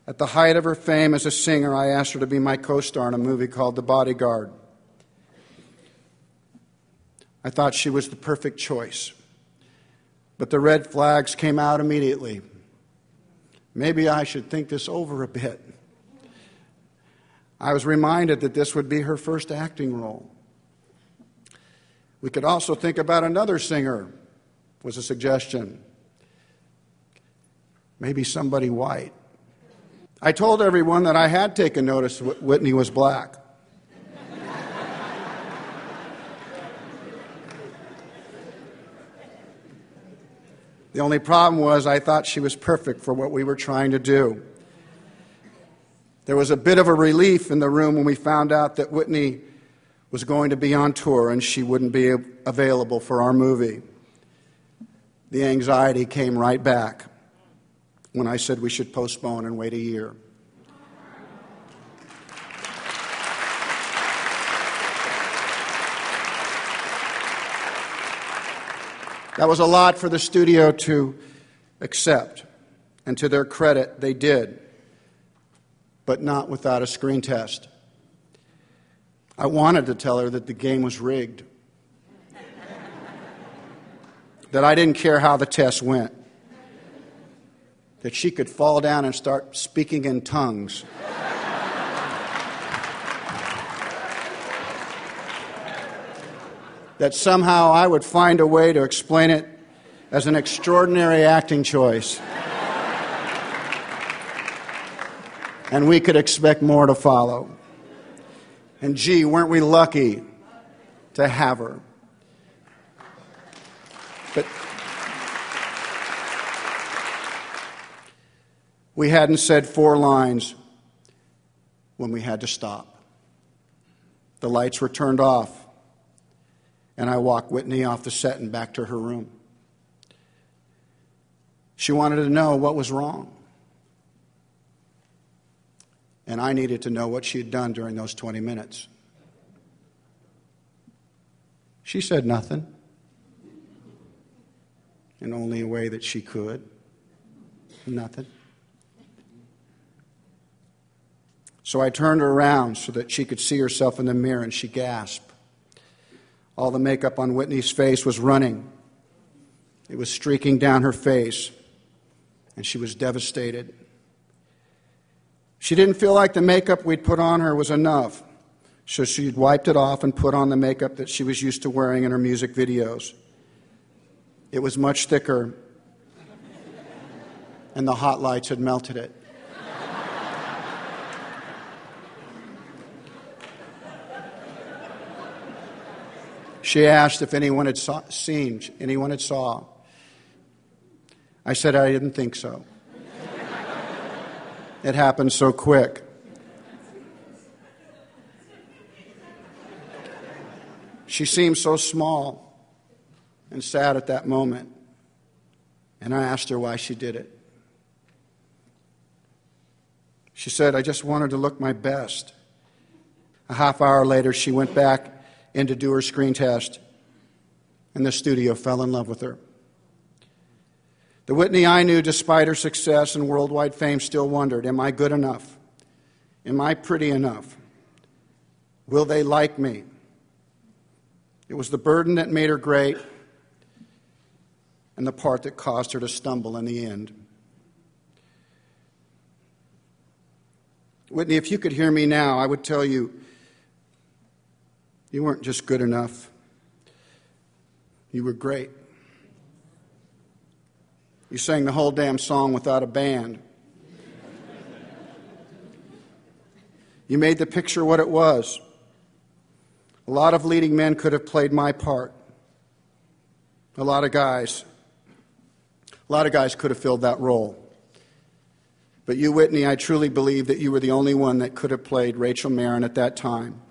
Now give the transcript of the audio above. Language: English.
At the height of her fame as a singer, I asked her to be my co-star in a movie called The Bodyguard. I thought she was the perfect choice. But the red flags came out immediately. Maybe I should think this over a bit. I was reminded that this would be her first acting role. We could also think about another singer, was a suggestion. Maybe somebody white. I told everyone that I had taken notice Whitney was black. The only problem was I thought she was perfect for what we were trying to do. There was a bit of a relief in the room when we found out that Whitney was going to be on tour and she wouldn't be available for our movie. The anxiety came right back when I said we should postpone and wait a year. That was a lot for the studio to accept, and to their credit, they did, but not without a screen test. I wanted to tell her that the game was rigged, that I didn't care how the test went, that she could fall down and start speaking in tongues. That somehow I would find a way to explain it as an extraordinary acting choice. And we could expect more to follow. And gee, weren't we lucky to have her. But we hadn't said 4 lines when we had to stop. The lights were turned off. And I walked Whitney off the set and back to her room. She wanted to know what was wrong. And I needed to know what she had done during those 20 minutes. She said nothing, in only a way that she could. Nothing. So I turned her around so that she could see herself in the mirror, and she gasped. All the makeup on Whitney's face was running. It was streaking down her face, and she was devastated. She didn't feel like the makeup we'd put on her was enough, so she'd wiped it off and put on the makeup that she was used to wearing in her music videos. It was much thicker, and the hot lights had melted it. She asked if anyone had saw. I said I didn't think so. It happened so quick. She seemed so small and sad at that moment, and I asked her why she did it. She said, I just wanted to look my best. A half hour later, she went back in to do her screen test, and the studio fell in love with her. The Whitney I knew, despite her success and worldwide fame, still wondered, am I good enough? Am I pretty enough? Will they like me? It was the burden that made her great and the part that caused her to stumble in the end. Whitney, if you could hear me now, I would tell you, you weren't just good enough. You were great. You sang the whole damn song without a band. You made the picture what it was. A lot of leading men could have played my part. A lot of guys could have filled that role. But you, Whitney, I truly believe that you were the only one that could have played Rachel Marin at that time.